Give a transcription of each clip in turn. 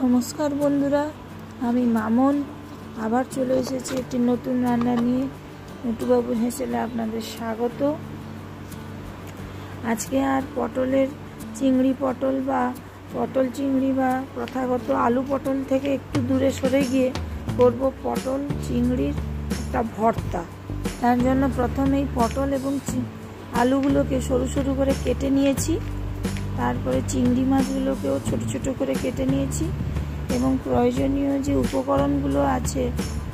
নমস্কার বন্ধুরা, আমি মামন আবার চলে এসেছি একটি নতুন রান্না নিয়ে। নটুবাবুর হেসেলে আপনাদের স্বাগত। আজকে আর পটলের চিংড়ি পটল বা পটল চিংড়ি বা প্রথাগত আলু পটল থেকে একটু দূরে সরে গিয়ে করব পটল চিংড়ির একটা ভর্তা। তার জন্য প্রথমেই পটল এবং আলুগুলোকে সরু সরু করে কেটে নিয়েছি। তারপরে চিংড়ি মাছগুলোকেও ছোট ছোট করে কেটে নিয়েছি এবং প্রয়োজনীয় যে উপকরণগুলো আছে,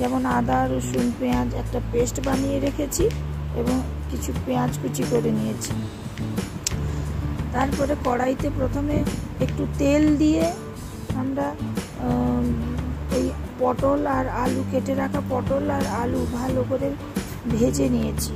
যেমন আদা, রসুন, পেঁয়াজ একটা পেস্ট বানিয়ে রেখেছি এবং কিছু পেঁয়াজ কুচি করে নিয়েছি। তারপরে কড়াইতে প্রথমে একটু তেল দিয়ে আমরা এই পটল আর আলু, কেটে রাখা পটল আর আলু ভালো করে ভেজে নিয়েছি।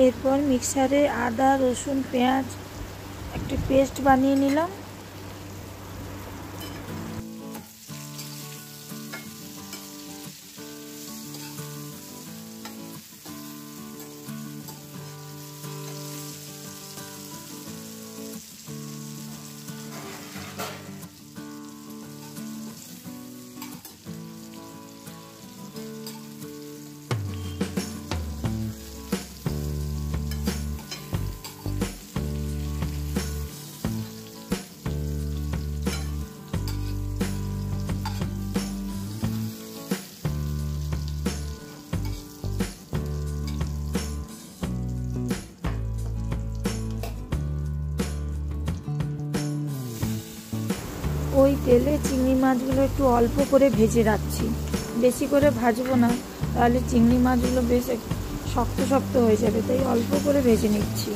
এরপর মিক্সারে আদা, রসুন, পেঁয়াজ একটা পেস্ট বানিয়ে নিলাম। ওই তেলে চিংড়ি মাছগুলো একটু অল্প করে ভেজে রাখছি, বেশি করে ভাজবো না, তাহলে চিংড়ি মাছগুলো বেশ শক্ত শক্ত হয়ে যাবে, তাই অল্প করে ভেজে নিচ্ছি।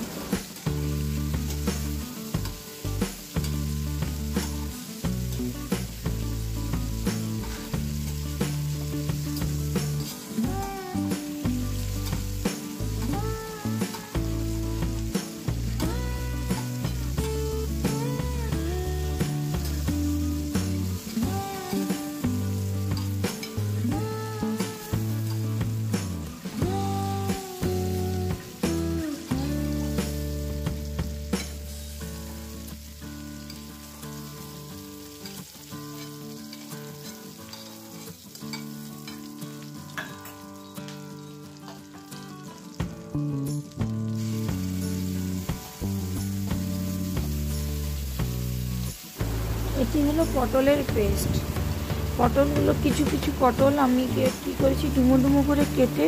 এটি হলো পটলের পেস্ট। পটলগুলো কিছু কিছু পটল আমি কী করেছি, ডুমো ডুমো করে কেটে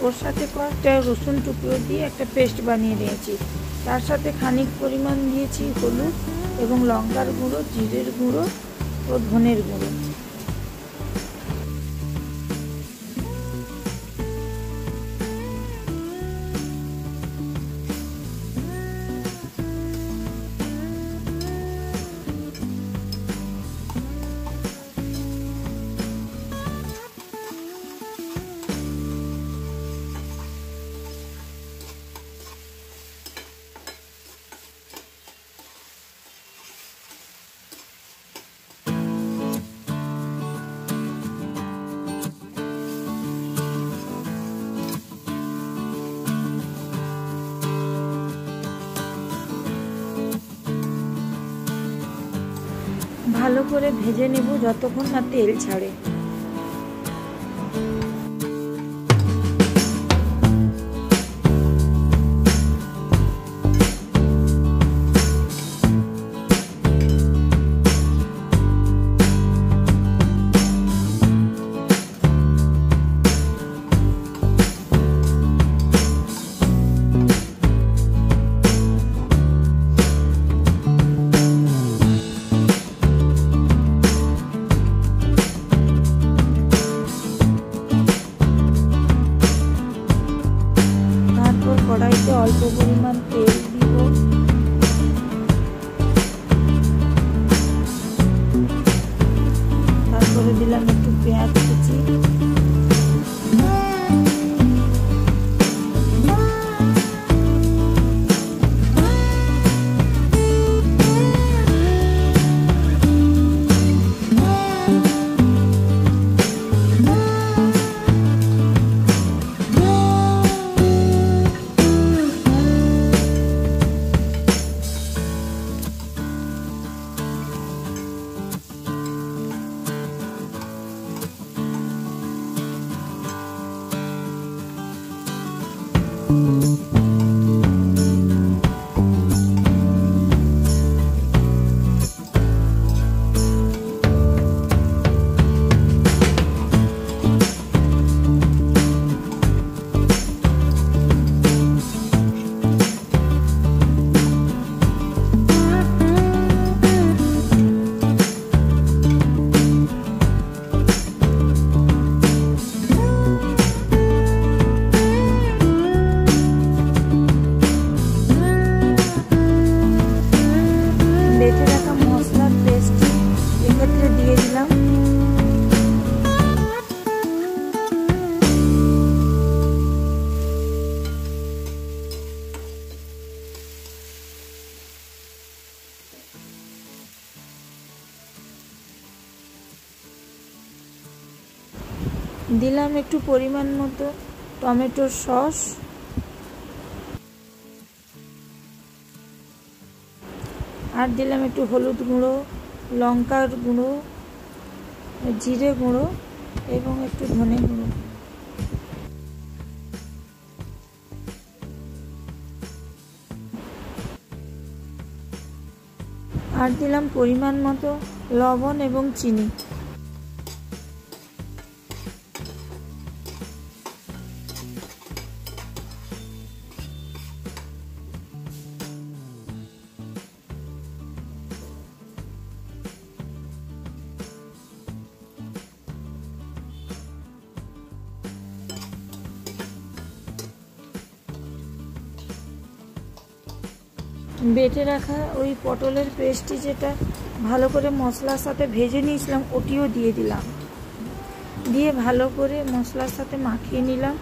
ওর সাথে কয়েকটা রসুন টুকরো দিয়ে একটা পেস্ট বানিয়ে নিয়েছি। তার সাথে খানিক পরিমাণ দিয়েছি হলুদ এবং লঙ্কার গুঁড়ো, জিরের গুঁড়ো ও ধনের গুঁড়ো। ভালো করে ভেজে নেব যতক্ষণ না তেল ছাড়ে। কড়াইতে অল্প পরিমাণ তেল দিব, তারপরে দিলাম একটু পেঁয়াজ কুচি, বেটে রাখা মশলার পেস্ট এক্ষেত্রে দিয়ে দিলাম। দিলাম একটু পরিমাণ মতো টমেটোর সস, আর দিলাম একটু হলুদ গুঁড়ো, লঙ্কার গুঁড়ো, জিরে গুঁড়ো এবং একটু ধনে গুঁড়ো। আর দিলাম পরিমাণ মতো লবণ এবং চিনি। বেটে রাখা ওই পটলের পেস্টটি যেটা ভালো করে মশলার সাথে ভেজে নিয়েছিলাম ওটিও দিয়ে দিলাম, দিয়ে ভালো করে মশলার সাথে মাখিয়ে নিলাম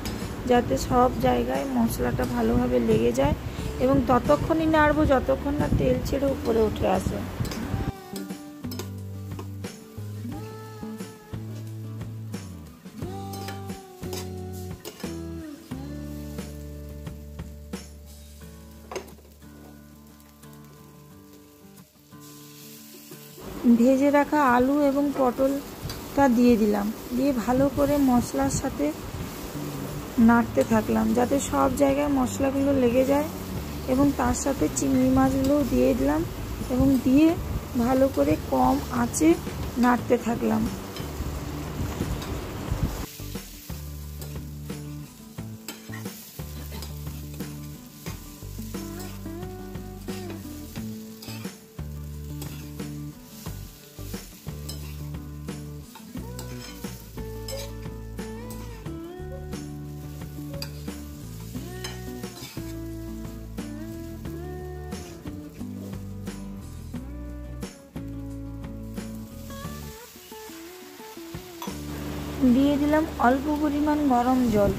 যাতে সব জায়গায় মশলাটা ভালোভাবে লেগে যায় এবং ততক্ষণই নাড়বো যতক্ষণ না তেল ছেড়ে উপরে উঠে আসে। ভেজে রাখা আলু এবং পটলটা দিয়ে দিলাম, দিয়ে ভালো করে মশলার সাথে নাড়তে থাকলাম যাতে সব জায়গায় মশলাগুলো লেগে যায় এবং তার সাথে চিংড়ি মাছগুলোও দিয়ে দিলাম এবং দিয়ে ভালো করে কম আঁচে নাড়তে থাকলাম। দিয়ে দিলাম অল্প পরিমাণ গরম জল।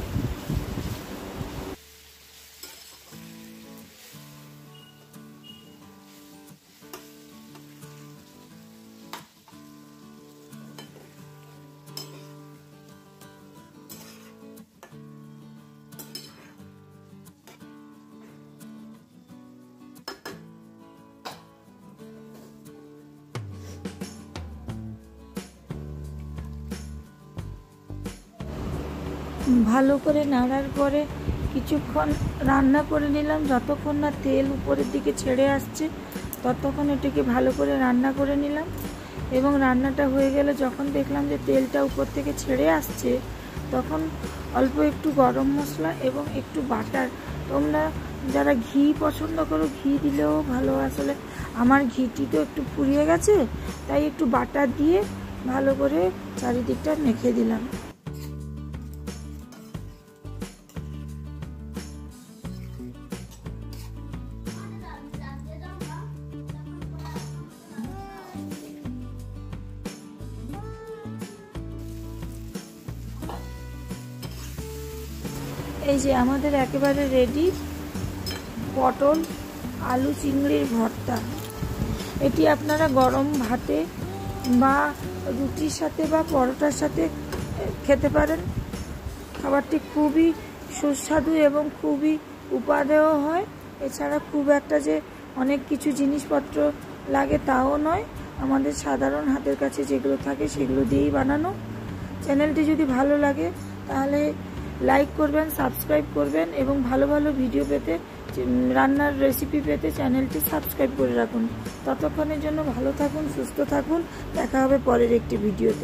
ভালো করে নাড়ার পরে কিছুক্ষণ রান্না করে নিলাম। যতক্ষণ না তেল উপরের দিকে ছেড়ে আসছে ততক্ষণ এটাকে ভালো করে রান্না করে নিলাম। এবং রান্নাটা হয়ে গেলে যখন দেখলাম যে তেলটা উপর থেকে ছেড়ে আসছে তখন অল্প একটু গরম মশলা এবং একটু বাটার, তোমরা যারা ঘি পছন্দ করো ঘি দিলেও ভালো। আসলে আমার ঘিটি তো একটু ফুরিয়ে গেছে, তাই একটু বাটার দিয়ে ভালো করে চারিদিকটা মেখে দিলাম। এই যে আমাদের একেবারে রেডি পটল আলু চিংড়ির ভর্তা। এটি আপনারা গরম ভাতে বা রুটির সাথে বা পরোটার সাথে খেতে পারেন। খাবারটি খুবই সুস্বাদু এবং খুবই উপাদেয় হয়। এছাড়া খুব একটা যে অনেক কিছু জিনিসপত্র লাগে তাও নয়, আমাদের সাধারণ হাতের কাছে যেগুলো থাকে সেগুলো দিয়েই বানানো। চ্যানেলটি যদি ভালো লাগে তাহলে লাইক করবেন, সাবস্ক্রাইব করবেন এবং ভালো ভালো ভিডিও পেতে, রান্নার রেসিপি পেতে চ্যানেলটি সাবস্ক্রাইব করে রাখুন। ততক্ষণের জন্য ভালো থাকুন, সুস্থ থাকুন। দেখা হবে পরের একটি ভিডিওতে।